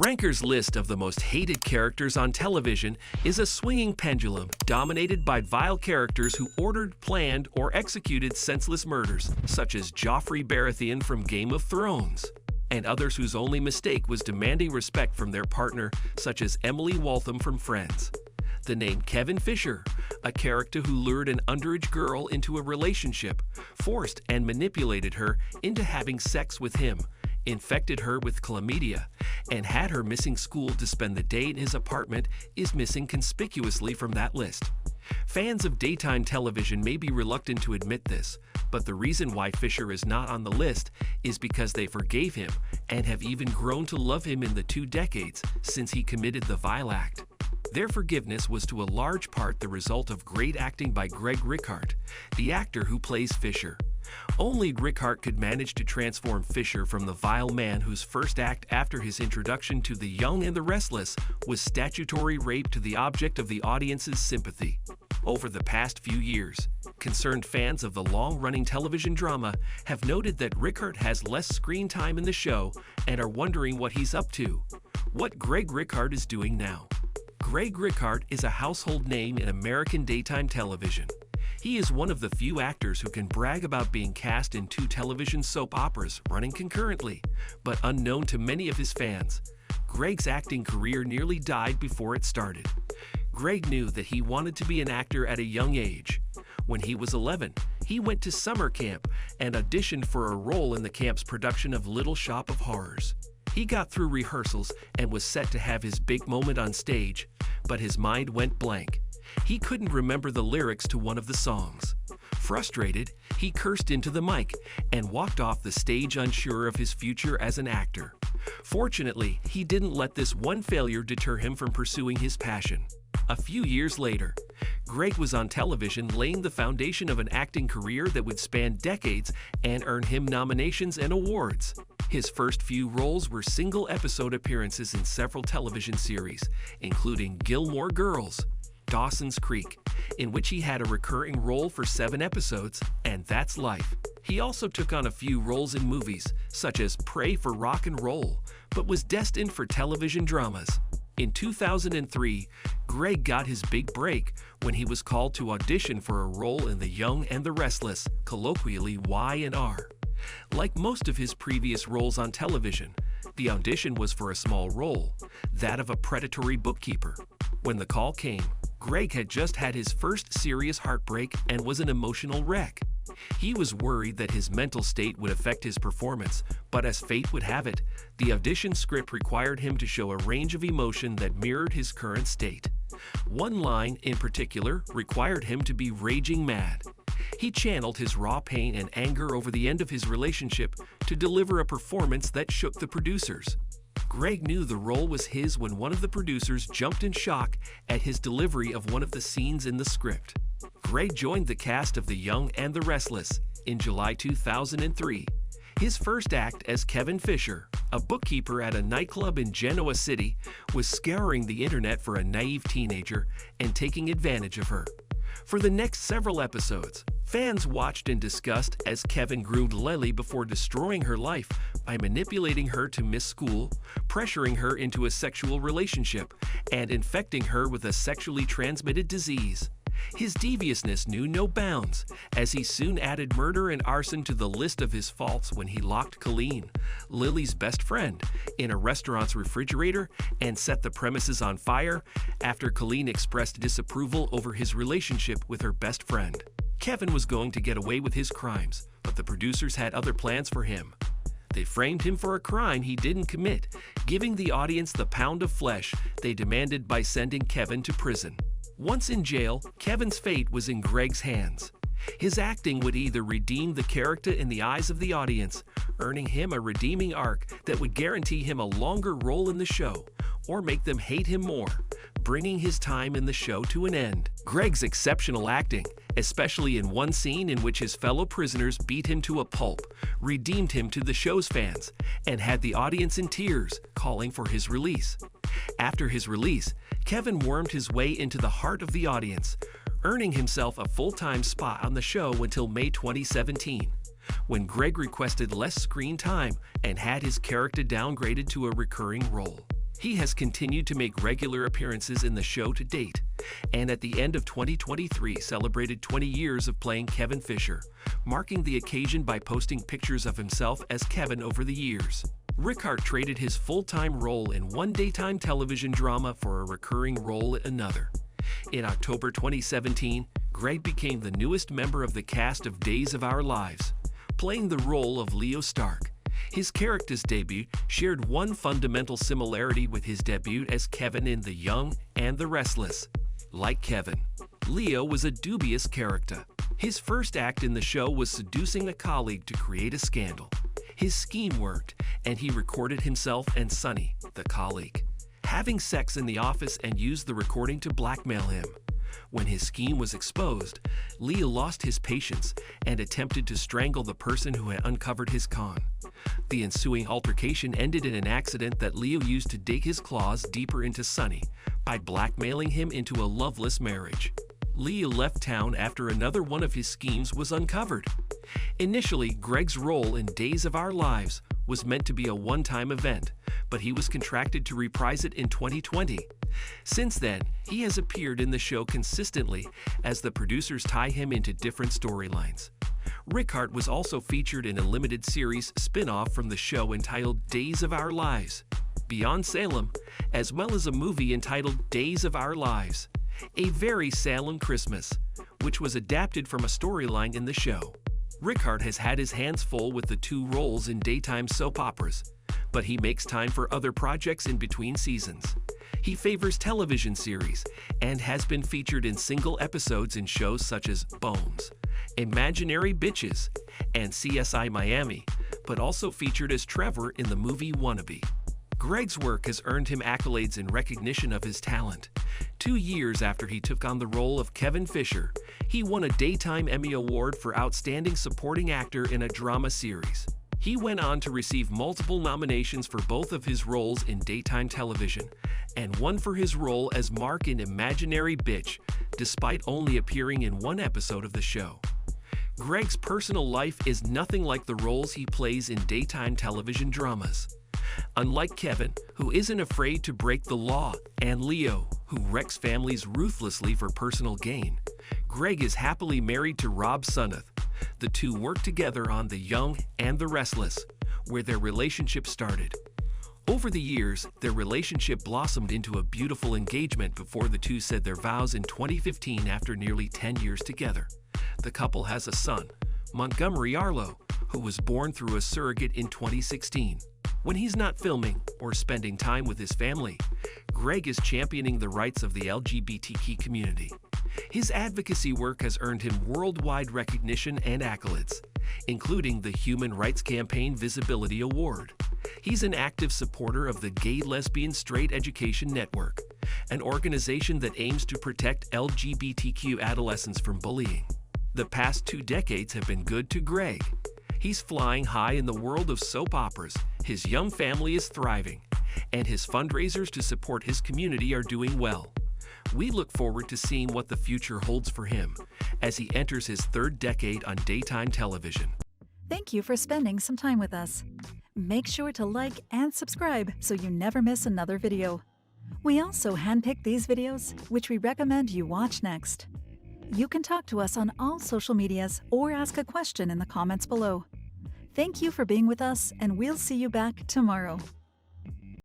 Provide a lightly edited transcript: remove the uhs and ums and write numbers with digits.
Ranker's list of the most hated characters on television is a swinging pendulum dominated by vile characters who ordered, planned, or executed senseless murders, such as Joffrey Baratheon from Game of Thrones, and others whose only mistake was demanding respect from their partner, such as Emily Waltham from Friends. The name Kevin Fisher, a character who lured an underage girl into a relationship, forced and manipulated her into having sex with him, infected her with chlamydia, and had her missing school to spend the day in his apartment, is missing conspicuously from that list. Fans of daytime television may be reluctant to admit this, but the reason why Fisher is not on the list is because they forgave him and have even grown to love him in the 2 decades since he committed the vile act. Their forgiveness was to a large part the result of great acting by Greg Rikaart, the actor who plays Fisher. Only Rikaart could manage to transform Fisher from the vile man whose first act after his introduction to The Young and the Restless was statutory rape to the object of the audience's sympathy. Over the past few years, concerned fans of the long-running television drama have noted that Rikaart has less screen time in the show and are wondering what he's up to. What Greg Rikaart is doing now. Greg Rikaart is a household name in American daytime television. He is one of the few actors who can brag about being cast in 2 television soap operas running concurrently, but unknown to many of his fans. Greg's acting career nearly died before it started. Greg knew that he wanted to be an actor at a young age. When he was 11, he went to summer camp and auditioned for a role in the camp's production of Little Shop of Horrors. He got through rehearsals and was set to have his big moment on stage, but his mind went blank. He couldn't remember the lyrics to one of the songs. Frustrated, he cursed into the mic and walked off the stage unsure of his future as an actor. Fortunately, he didn't let this one failure deter him from pursuing his passion. A few years later, Greg was on television laying the foundation of an acting career that would span decades and earn him nominations and awards. His first few roles were single-episode appearances in several television series, including Gilmore Girls, Dawson's Creek, in which he had a recurring role for 7 episodes, and That's Life. He also took on a few roles in movies, such as Pray for Rock and Roll, but was destined for television dramas. In 2003, Greg got his big break when he was called to audition for a role in The Young and the Restless, colloquially Y&R. Like most of his previous roles on television, the audition was for a small role, that of a predatory bookkeeper. When the call came, Greg had just had his first serious heartbreak and was an emotional wreck. He was worried that his mental state would affect his performance, but as fate would have it, the audition script required him to show a range of emotion that mirrored his current state. One line, in particular, required him to be raging mad. He channeled his raw pain and anger over the end of his relationship to deliver a performance that shook the producers. Greg knew the role was his when one of the producers jumped in shock at his delivery of one of the scenes in the script. Greg joined the cast of The Young and the Restless in July 2003. His first act as Kevin Fisher, a bookkeeper at a nightclub in Genoa City, was scouring the internet for a naive teenager and taking advantage of her. For the next several episodes, fans watched and discussed as Kevin groomed Lily before destroying her life by manipulating her to miss school, pressuring her into a sexual relationship, and infecting her with a sexually transmitted disease. His deviousness knew no bounds, as he soon added murder and arson to the list of his faults when he locked Colleen, Lily's best friend, in a restaurant's refrigerator and set the premises on fire after Colleen expressed disapproval over his relationship with her best friend. Kevin was going to get away with his crimes, but the producers had other plans for him. They framed him for a crime he didn't commit, giving the audience the pound of flesh they demanded by sending Kevin to prison. Once in jail, Kevin's fate was in Greg's hands. His acting would either redeem the character in the eyes of the audience, earning him a redeeming arc that would guarantee him a longer role in the show, or make them hate him more, bringing his time in the show to an end. Greg's exceptional acting, especially in one scene in which his fellow prisoners beat him to a pulp, redeemed him to the show's fans and had the audience in tears, calling for his release. After his release, Kevin wormed his way into the heart of the audience, earning himself a full-time spot on the show until May 2017, when Greg requested less screen time and had his character downgraded to a recurring role. He has continued to make regular appearances in the show to date, and at the end of 2023 celebrated 20 years of playing Kevin Fisher, marking the occasion by posting pictures of himself as Kevin over the years. Rikaart traded his full-time role in one daytime television drama for a recurring role in another. In October 2017, Greg became the newest member of the cast of Days of Our Lives, playing the role of Leo Stark. His character's debut shared one fundamental similarity with his debut as Kevin in The Young and the Restless. Like Kevin, Leo was a dubious character. His first act in the show was seducing a colleague to create a scandal. His scheme worked, and he recorded himself and Sonny, the colleague, having sex in the office and used the recording to blackmail him. When his scheme was exposed, Leo lost his patience and attempted to strangle the person who had uncovered his con. The ensuing altercation ended in an accident that Leo used to dig his claws deeper into Sonny by blackmailing him into a loveless marriage. Leo left town after another one of his schemes was uncovered. Initially, Greg's role in Days of Our Lives was meant to be a one-time event, but he was contracted to reprise it in 2020. Since then, he has appeared in the show consistently as the producers tie him into different storylines. Rikaart was also featured in a limited series spin-off from the show entitled Days of Our Lives, Beyond Salem, as well as a movie entitled Days of Our Lives, A Very Salem Christmas, which was adapted from a storyline in the show. Rikaart has had his hands full with the two roles in daytime soap operas, but he makes time for other projects in between seasons. He favors television series and has been featured in single episodes in shows such as Bones, Imaginary Bitches, and CSI Miami, but also featured as Trevor in the movie Wannabe. Greg's work has earned him accolades in recognition of his talent. 2 years after he took on the role of Kevin Fisher, he won a Daytime Emmy Award for Outstanding Supporting Actor in a Drama Series. He went on to receive multiple nominations for both of his roles in daytime television, and one for his role as Mark in Imaginary Bitch, despite only appearing in one episode of the show. Greg's personal life is nothing like the roles he plays in daytime television dramas. Unlike Kevin, who isn't afraid to break the law, and Leo, who wrecks families ruthlessly for personal gain, Greg is happily married to Rob Sunneth. The two work together on The Young and the Restless, where their relationship started. Over the years, their relationship blossomed into a beautiful engagement before the two said their vows in 2015 after nearly 10 years together. The couple has a son, Montgomery Arlo, who was born through a surrogate in 2016. When he's not filming or spending time with his family, Greg is championing the rights of the LGBTQ community. His advocacy work has earned him worldwide recognition and accolades, including the Human Rights Campaign Visibility Award. He's an active supporter of the Gay Lesbian Straight Education Network, an organization that aims to protect LGBTQ adolescents from bullying. The past 2 decades have been good to Greg. He's flying high in the world of soap operas, his young family is thriving, and his fundraisers to support his community are doing well. We look forward to seeing what the future holds for him as he enters his 3rd decade on daytime television. Thank you for spending some time with us. Make sure to like and subscribe so you never miss another video. We also handpick these videos, which we recommend you watch next. You can talk to us on all social medias or ask a question in the comments below. Thank you for being with us, and we'll see you back tomorrow.